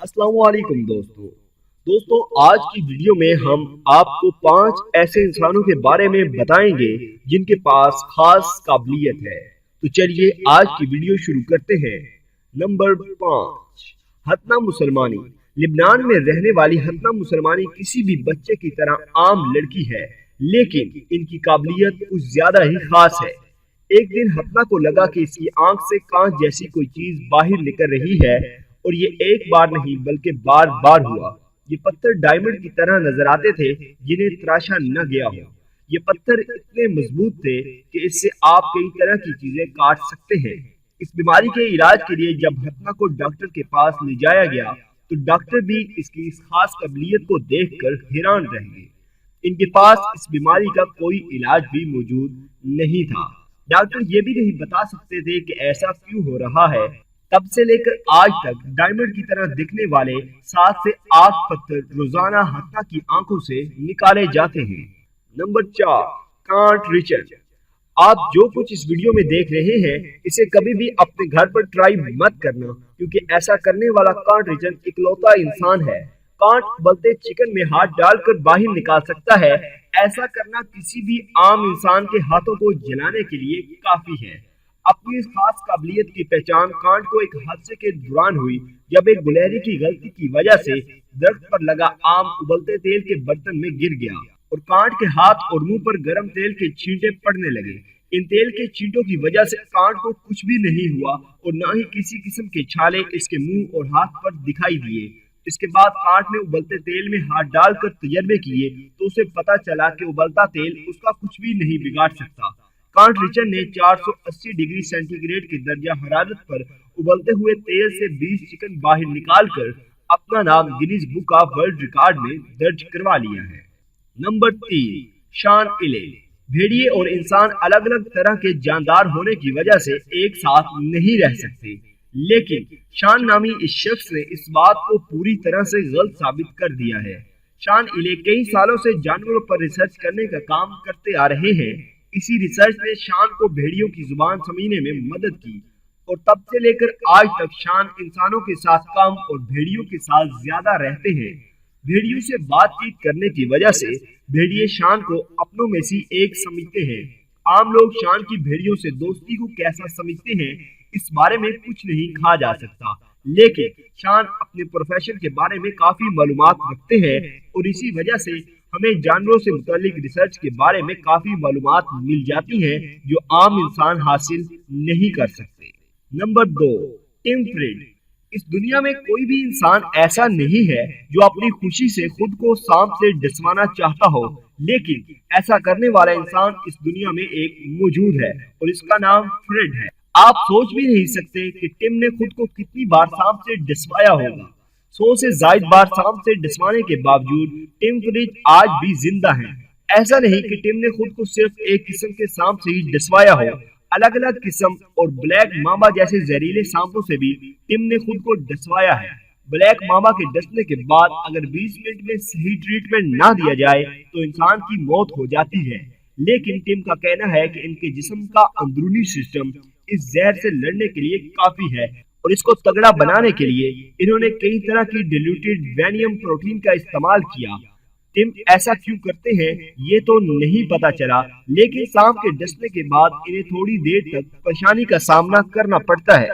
अस्सलाम वालेकुम दोस्तों आज की वीडियो में हम आपको 5 ऐसे इंसानों के बारे में बताएंगे जिनके पास खास काबिलियत है। तो चलिए आज की वीडियो शुरू करते हैं। नंबर 5, हतना मुसलमानी। लिबनान में रहने वाली हतना मुसलमानी किसी भी बच्चे की तरह आम लड़की है, लेकिन इनकी काबिलियत कुछ ज्यादा ही खास है। एक दिन हतना को लगा कि इसकी आंख से कांच जैसी कोई चीज बाहर निकल रही है, और ये एक बार नहीं बल्कि बार बार हुआ। ये पत्थर डायमंड की तरह नजर आते थे जिन्हें तराशा न गया हो। ये पत्थर इतने मजबूत थे कि इससे आप कई तरह की चीजें काट सकते हैं। इस बीमारी के इलाज के लिए जब हतना को डॉक्टर के पास ले जाया गया तो डॉक्टर भी इसकी इस खास काबिलियत को देखकर हैरान रह गए। इनके पास इस बीमारी का कोई इलाज भी मौजूद नहीं था। डॉक्टर ये भी नहीं बता सकते थे कि ऐसा क्यों हो रहा है। तब से लेकर आज तक डायमंड की तरह दिखने वाले 7 से 8 पत्थर रोजाना हत्या की आंखों से निकाले जाते हैं। नंबर 4, कांट रिचर। आप जो कुछ इस वीडियो में देख रहे हैं इसे कभी भी अपने घर पर ट्राई मत करना, क्योंकि ऐसा करने वाला कांट रिचर इकलौता इंसान है। कांट उबलते चिकन में हाथ डालकर बाहर निकाल सकता है। ऐसा करना किसी भी आम इंसान के हाथों को जलाने के लिए काफी है। अपनी इस खास काबिलियत की पहचान कांट को एक हादसे के दौरान हुई, जब एक गुलहरी की गलती की वजह से दरख्त पर लगा आम उबलते तेल के बर्तन में गिर गया और कांट के हाथ और मुंह पर गर्म तेल के छींटे पड़ने लगे। इन तेल के छींटों की वजह से कांट को कुछ भी नहीं हुआ और न ही किसी किस्म के छाले इसके मुंह और हाथ पर दिखाई दिए। इसके बाद कांट ने उबलते तेल में हाथ डालकर तजर्बे किए तो उसे पता चला कि उबलता तेल उसका कुछ भी नहीं बिगाड़ सकता। कांट रिचर ने 480 डिग्री सेंटीग्रेड की दर्जा हरारत पर उबलते हुए तेल से 20 चिकन बाहर निकालकर अपना नाम Guinness book of world record में दर्ज करवा लिया है। नंबर 3, शॉन इले। भेड़िए और इंसान अलग अलग तरह के जानदार होने की वजह से एक साथ नहीं रह सकते, लेकिन शॉन नामी इस शख्स ने इस बात को पूरी तरह से गलत साबित कर दिया है। शॉन इले कई सालों से जानवरों पर रिसर्च करने का काम करते आ रहे हैं। इसी रिसर्च ने शॉन को भेड़ियों की जुबान समझने में मदद की और तब से लेकर आज तक शॉन इंसानों के साथ कम और भेड़ियों के साथ ज्यादा रहते हैं। भेड़ियों से बातचीत करने की वजह से भेड़िए शॉन को अपनों में से एक समझते हैं। आम लोग शॉन की भेड़ियों से दोस्ती को कैसा समझते हैं इस बारे में कुछ नहीं कहा जा सकता, लेकिन शॉन अपने प्रोफेशन के बारे में काफी मालूमात रखते हैं और इसी वजह से हमें जानवरों से मुतालिक रिसर्च के बारे में काफी मालूमात मिल जाती हैं जो आम इंसान हासिल नहीं कर सकते। Number 2, Tim Fried. इस दुनिया में कोई भी इंसान ऐसा नहीं है जो अपनी खुशी से खुद को सांप से डसवाना चाहता हो, लेकिन ऐसा करने वाला इंसान इस दुनिया में एक मौजूद है और इसका नाम फ्रिड है। आप सोच भी नहीं सकते कि टिम ने खुद को कितनी बार सांप से डसवाया होगा। 100 से ज्यादा बार सांप से डसवाने के बावजूद टिम फ्रिड आज भी जिंदा है। ऐसा नहीं कि टिम ने खुद को सिर्फ एक किस्म के सांप से ही डसवाया हो, अलग अलग किस्म और ब्लैक मामा जैसे जहरीले सांपों से भी टिम ने खुद को डसवाया है। ब्लैक मामा के डसने के बाद अगर 20 मिनट में सही ट्रीटमेंट ना दिया जाए तो इंसान की मौत हो जाती है, लेकिन टिम का कहना है कि इनके जिस्म का अंदरूनी सिस्टम इस जहर से लड़ने के लिए काफी है और इसको तगड़ा बनाने के लिए इन्होंने कई तरह की डिल्यूटेड वेनियम प्रोटीन का इस्तेमाल किया। टिम ऐसा क्यों करते हैं ये तो नहीं पता चला, लेकिन सांप के डसने के बाद इन्हें थोड़ी देर तक परेशानी का सामना करना पड़ता है।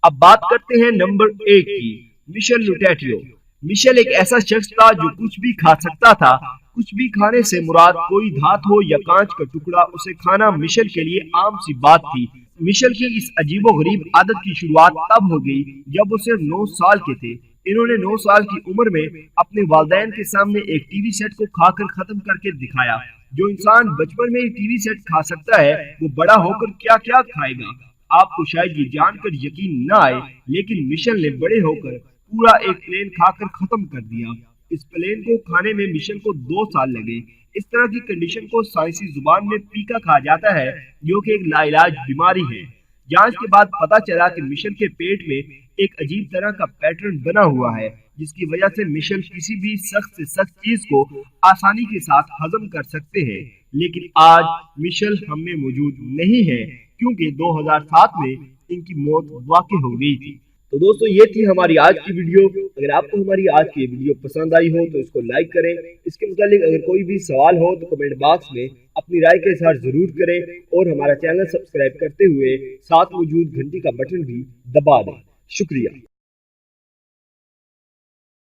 अब बात करते हैं नंबर 1 की, मिशेल लुटेटियो। मिशेल एक ऐसा शख्स था जो कुछ भी खा सकता था। कुछ भी खाने से मुराद कोई धात हो या कांच का टुकड़ा, उसे खाना मिशेल के लिए आम सी बात थी। मिशेल की इस अजीबो गरीब आदत की शुरुआत तब हो गई जब वो सिर्फ 9 साल के थे। इन्होंने 9 साल की उम्र में अपने वालिदैन के सामने एक टीवी सेट को खाकर खत्म करके दिखाया। जो इंसान बचपन में टीवी सेट खा सकता है वो बड़ा होकर क्या क्या खाएगा। आपको शायद ये जानकर यकीन न आए, लेकिन मिशेल ने बड़े होकर पूरा एक प्लेन खाकर खत्म कर दिया। इस प्लेन को खाने में मिशेल को 2 साल लगे। इस तरह की कंडीशन को साइंसी जुबान में पीका कहा जाता है, जो कि एक लाइलाज बीमारी है। जांच के बाद पता चला कि मिशेल के पेट में एक अजीब तरह का पैटर्न बना हुआ है, जिसकी वजह से मिशेल किसी भी सख्त से सख्त चीज को आसानी के साथ हजम कर सकते हैं। लेकिन आज मिशेल हम में मौजूद नहीं है, क्योंकि 2007 में इनकी मौत वाकई हो गई थी। तो दोस्तों ये थी हमारी आज की वीडियो। अगर आपको हमारी आज की वीडियो पसंद आई हो तो इसको लाइक करें। इसके मुतालिक अगर कोई भी सवाल हो तो कमेंट बॉक्स में अपनी राय के इज़हार जरूर करें और हमारा चैनल सब्सक्राइब करते हुए साथ मौजूद घंटी का बटन भी दबा दें। शुक्रिया।